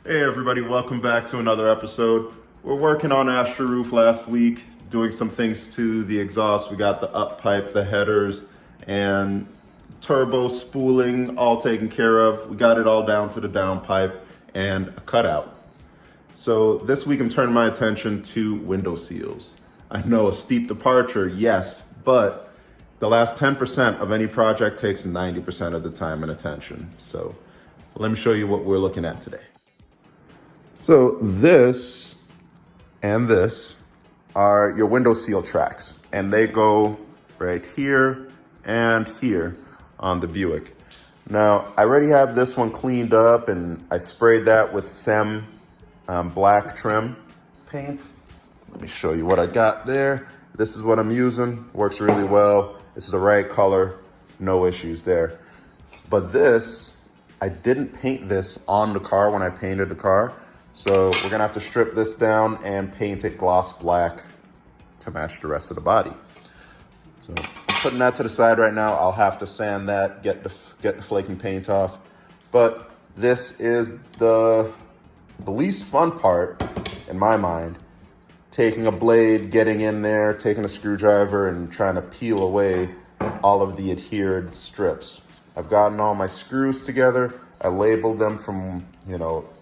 Hey everybody, welcome back to another episode. We're working on Astroroof last week, doing some things to the exhaust. We got the up pipe, the headers, and turbo spooling all taken care of. We got it all down to the down pipe and a cutout. So this week I'm turning my attention to window seals. I know a steep departure, yes, but the last 10% of any project takes 90% of the time and attention. So let me show you what we're looking at today. So this and this are your window seal tracks, and they go right here and here on the Buick. Now, I already have this one cleaned up, and I sprayed that with SEM black trim paint. Let me show you what I got there. This is what I'm using, works really well. This is the right color, no issues there. But this, I didn't paint this on the car when I painted the car. So we're gonna have to strip this down and paint it gloss black to match the rest of the body. So I'm putting that to the side right now. I'll have to sand that, get the flaking paint off. But this is the least fun part, in my mind, taking a blade, getting in there, taking a screwdriver and trying to peel away all of the adhered strips. I've gotten all my screws together. I labeled them from,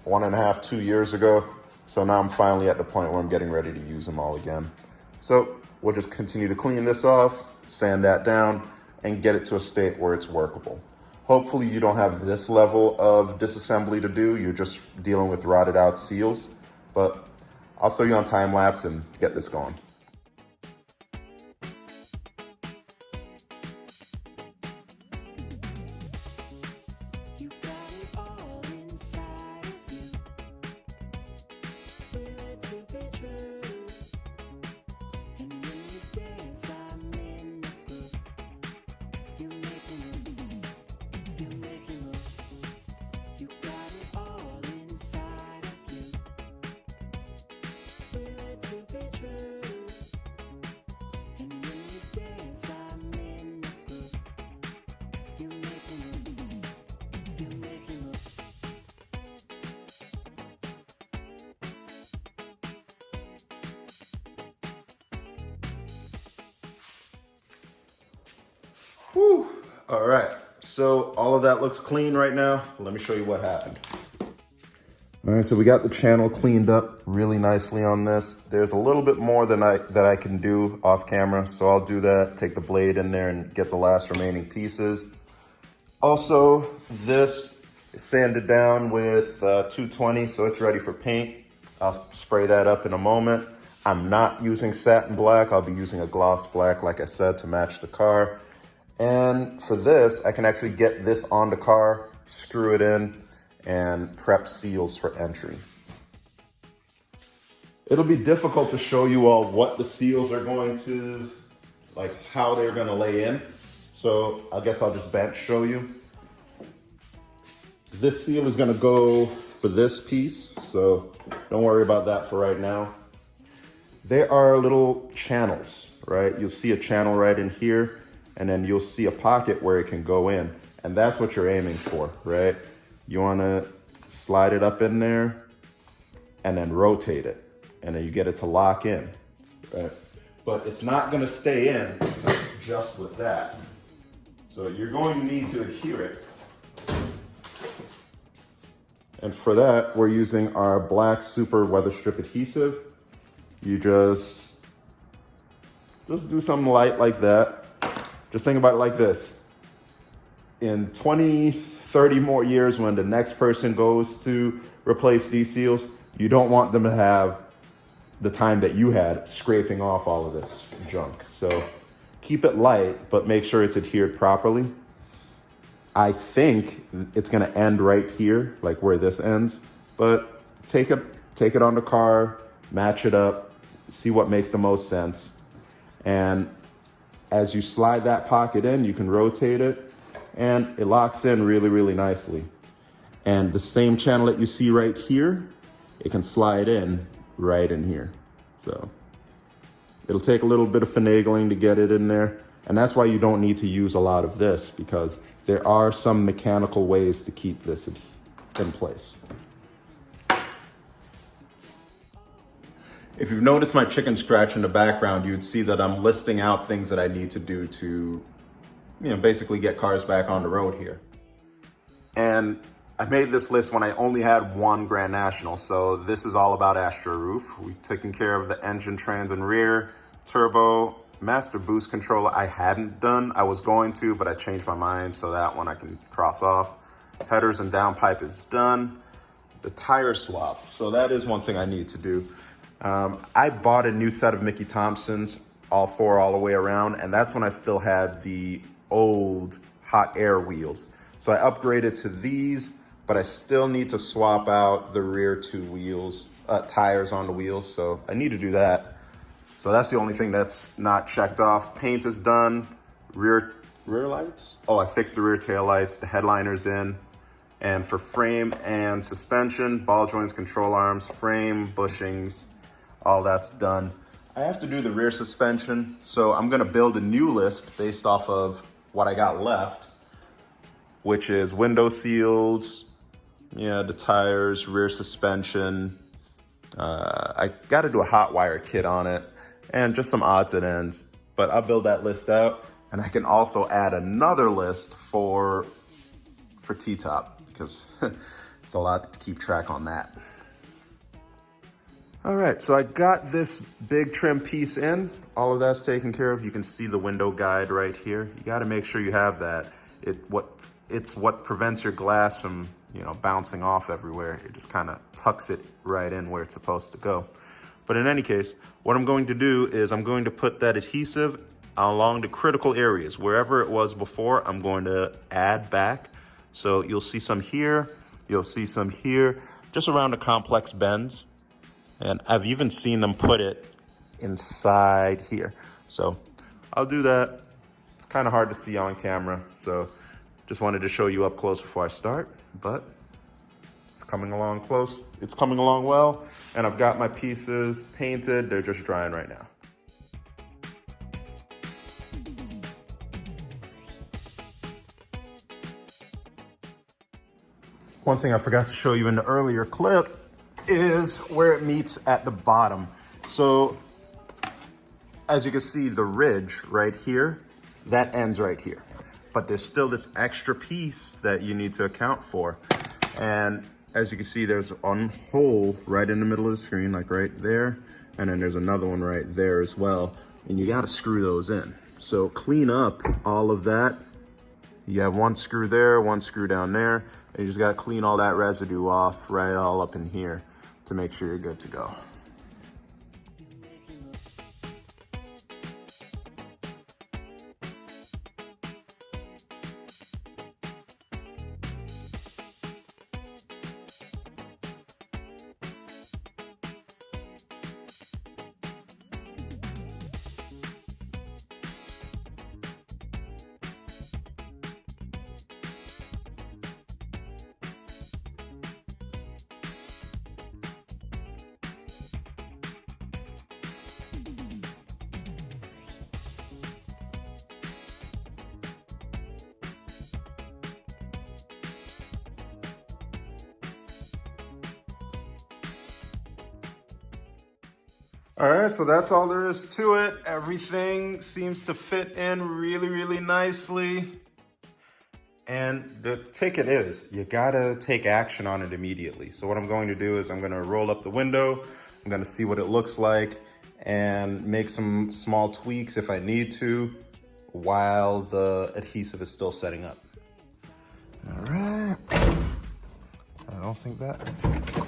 1.5, 2 years ago. So now I'm finally at the point where I'm getting ready to use them all again. So we'll just continue to clean this off, sand that down, and get it to a state where it's workable. Hopefully you don't have this level of disassembly to do. You're just dealing with rotted out seals, but I'll throw you on time lapse and get this going. Whew. All right, so all of that looks clean right now. Let me show you what happened. All right, so we got the channel cleaned up really nicely on this. There's a little bit more than that I can do off camera, so I'll do that, take the blade in there and get the last remaining pieces. Also, this is sanded down with 220, so it's ready for paint. I'll spray that up in a moment. I'm not using satin black. I'll be using a gloss black, like I said, to match the car. And for this, I can actually get this on the car, screw it in, and prep seals for entry. It'll be difficult to show you all what the seals are going to, like how they're gonna lay in. So I guess I'll just bench show you. This seal is gonna go for this piece, so don't worry about that for right now. There are little channels, right? You'll see a channel right in here, and then you'll see a pocket where it can go in. And that's what you're aiming for, right? You wanna slide it up in there and then rotate it. And then you get it to lock in, right? But it's not gonna stay in just with that. So you're going to need to adhere it. And for that, we're using our black super weather strip adhesive. You just do something light like that. Just think about it like this. In 20, 30 more years, when the next person goes to replace these seals, you don't want them to have the time that you had scraping off all of this junk. So keep it light, but make sure it's adhered properly. I think it's gonna end right here, like where this ends, but take it on the car, match it up, see what makes the most sense. And as you slide that pocket in, you can rotate it and it locks in really, really nicely. And the same channel that you see right here, it can slide in right in here. So it'll take a little bit of finagling to get it in there. And that's why you don't need to use a lot of this, because there are some mechanical ways to keep this in place. If you've noticed my chicken scratch in the background, you'd see that I'm listing out things that I need to do to, basically get cars back on the road here. And I made this list when I only had one Grand National. So this is all about Astroroof. We've taken care of the engine, trans, and rear, turbo, master boost controller. I hadn't done, I was going to, but I changed my mind. So that one I can cross off. Headers and downpipe is done. The tire swap. So that is one thing I need to do. I bought a new set of Mickey Thompsons, all four, all the way around. And that's when I still had the old hot air wheels. So I upgraded to these, but I still need to swap out the rear two wheels, tires on the wheels. So I need to do that. So that's the only thing that's not checked off. Paint is done. Rear lights? Oh, I fixed the rear tail lights. The headliner's in. And for frame and suspension, ball joints, control arms, frame, bushings, all that's done. I have to do the rear suspension. So I'm gonna build a new list based off of what I got left, which is window seals, the tires, rear suspension. I got to do a hot wire kit on it and just some odds and ends, but I'll build that list out. And I can also add another list for T-top because it's a lot to keep track on that. All right, so I got this big trim piece in. All of that's taken care of. You can see the window guide right here. You got to make sure you have that. It's what prevents your glass from, bouncing off everywhere. It just kind of tucks it right in where it's supposed to go. But in any case, what I'm going to do is I'm going to put that adhesive along the critical areas. Wherever it was before, I'm going to add back. So you'll see some here, you'll see some here, just around the complex bends. And I've even seen them put it inside here. So I'll do that. It's kind of hard to see on camera, so just wanted to show you up close before I start, but it's coming along close. It's coming along well, and I've got my pieces painted. They're just drying right now. One thing I forgot to show you in the earlier clip is where it meets at the bottom. So as you can see, the ridge right here, that ends right here. But there's still this extra piece that you need to account for. And as you can see, there's one hole right in the middle of the screen, like right there. And then there's another one right there as well. And you gotta screw those in. So clean up all of that. You have one screw there, one screw down there. And you just gotta clean all that residue off right all up in here to make sure you're good to go. All right, so that's all there is to it. Everything seems to fit in really, really nicely. And the ticket is, you gotta take action on it immediately. So what I'm going to do is I'm gonna roll up the window, I'm gonna see what it looks like and make some small tweaks if I need to while the adhesive is still setting up. All right, I don't think that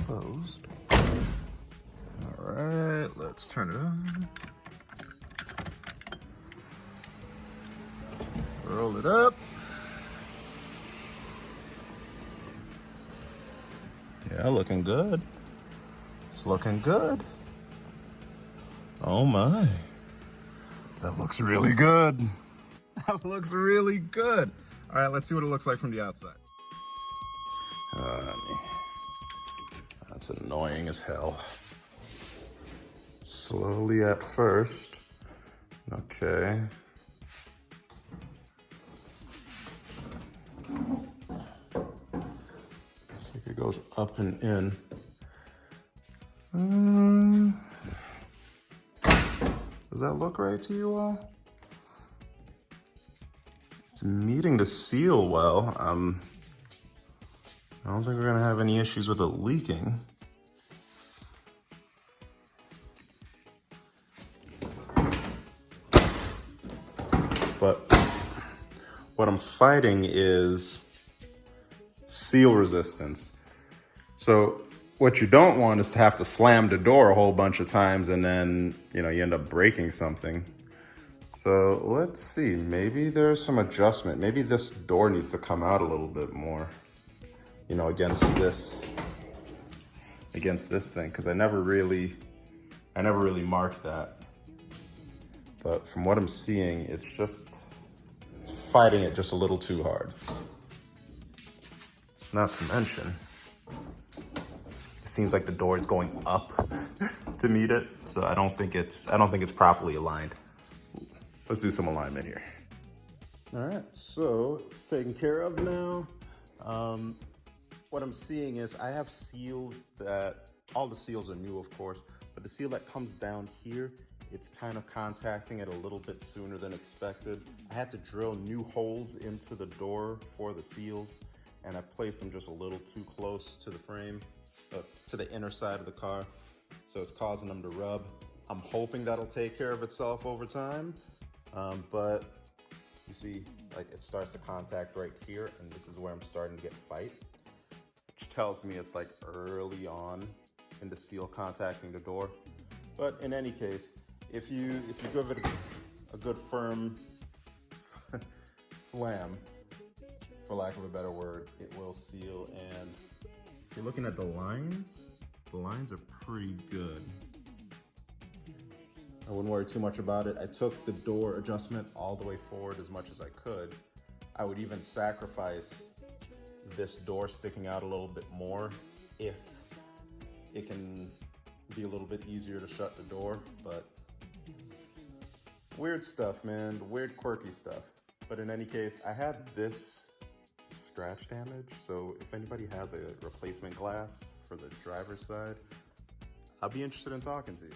closed. All right, let's turn it on. Roll it up. Yeah, looking good. It's looking good. Oh my. That looks really good. That looks really good. All right, let's see what it looks like from the outside. That's annoying as hell. Slowly at first. Okay. Looks like it goes up and in. Does that look right to you all? It's meeting the seal well. I don't think we're gonna have any issues with it leaking. But what I'm fighting is seal resistance. So what you don't want is to have to slam the door a whole bunch of times and then, you end up breaking something. So let's see, maybe there's some adjustment. Maybe this door needs to come out a little bit more, against this thing, because I never really marked that. But from what I'm seeing, it's fighting it just a little too hard. Not to mention, it seems like the door is going up to meet it, so I don't think it's properly aligned. Let's do some alignment here. All right, so it's taken care of now. What I'm seeing is I have seals that, all the seals are new, of course, but the seal that comes down here, it's kind of contacting it a little bit sooner than expected. I had to drill new holes into the door for the seals, and I placed them just a little too close to the frame, to the inner side of the car, so it's causing them to rub. I'm hoping that'll take care of itself over time, but you see, like, it starts to contact right here, and this is where I'm starting to get fight, which tells me it's like early on in the seal contacting the door. But in any case, if you give it a good firm slam, for lack of a better word, it will seal. And if you're looking at the lines are pretty good. I wouldn't worry too much about it. I took the door adjustment all the way forward as much as I could. I would even sacrifice this door sticking out a little bit more if it can be a little bit easier to shut the door, but weird stuff, man, weird quirky stuff. But in any case, I had this scratch damage, so if anybody has a replacement glass for the driver's side, I'll be interested in talking to you.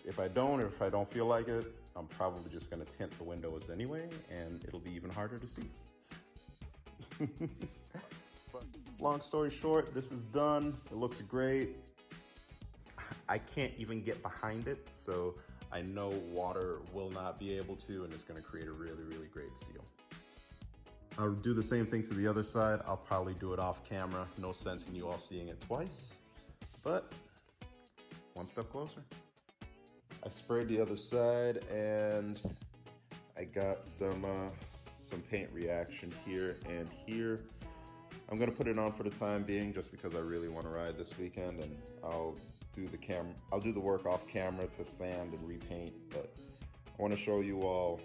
If I don't, or if I don't feel like it, I'm probably just gonna tint the windows anyway, and it'll be even harder to see. But long story short, this is done. It looks great. I can't even get behind it, so I know water will not be able to, and it's gonna create a really, really great seal. I'll do the same thing to the other side. I'll probably do it off camera. No sense in you all seeing it twice, but one step closer. I sprayed the other side, and I got some paint reaction here and here. I'm gonna put it on for the time being, just because I really want to ride this weekend, and I'll do the work off camera to sand and repaint. But I want to show you all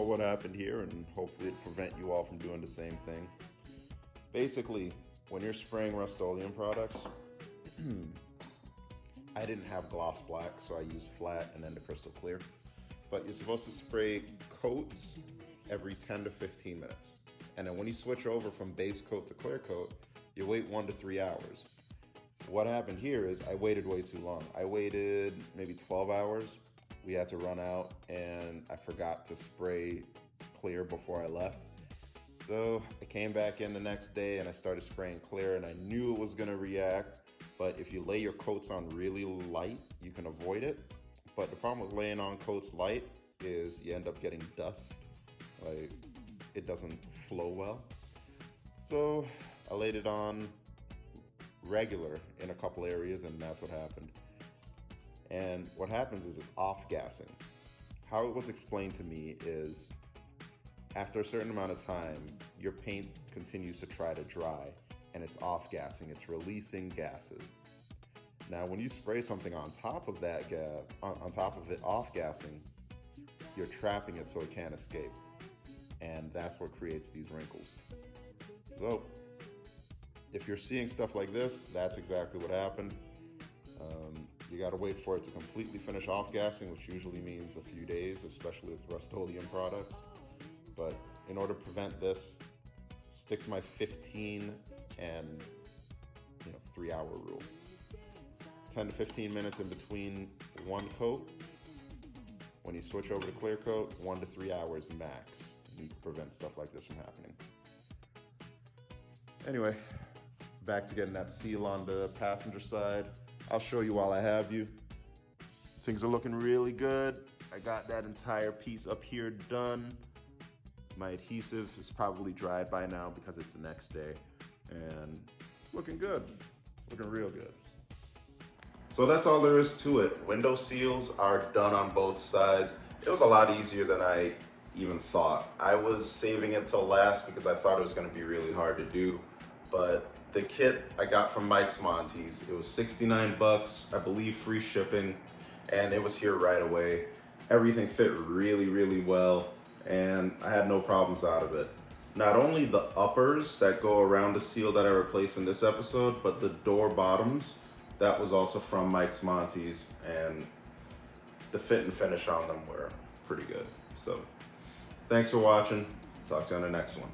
what happened here, and hopefully it prevent you all from doing the same thing. Basically, when you're spraying Rust-Oleum products, I didn't have gloss black, so I used flat and then the crystal clear. But you're supposed to spray coats every 10 to 15 minutes. And then when you switch over from base coat to clear coat, you wait 1 to 3 hours. What happened here is I waited way too long. I waited maybe 12 hours. We had to run out, and I forgot to spray clear before I left. So I came back in the next day and I started spraying clear, and I knew it was gonna react. But if you lay your coats on really light, you can avoid it. But the problem with laying on coats light is you end up getting dust. Like, it doesn't flow well. So I laid it on regular in a couple areas, and that's what happened. And what happens is it's off-gassing. How it was explained to me is after a certain amount of time, your paint continues to try to dry, and it's off-gassing, it's releasing gases. Now, when you spray something on top of that on top of it off-gassing, you're trapping it so it can't escape. And that's what creates these wrinkles. So, if you're seeing stuff like this, that's exactly what happened. You gotta wait for it to completely finish off-gassing, which usually means a few days, especially with Rust-Oleum products. But in order to prevent this, stick to my 15 and 3 hour rule. 10 to 15 minutes in between one coat. When you switch over to clear coat, 1 to 3 hours max. You can prevent stuff like this from happening. Anyway, back to getting that seal on the passenger side. I'll show you while I have you. Things are looking really good. I got that entire piece up here done. My adhesive is probably dried by now because it's the next day. And it's looking good, looking real good. So that's all there is to it. Window seals are done on both sides. It was a lot easier than I even thought. I was saving it till last because I thought it was gonna be really hard to do. But the kit I got from Mike's Monty's, it was 69 bucks, I believe free shipping, and it was here right away. Everything fit really, really well, and I had no problems out of it. Not only the uppers that go around the seal that I replaced in this episode, but the door bottoms, that was also from Mike's Monty's, and the fit and finish on them were pretty good. So, thanks for watching. Talk to you on the next one.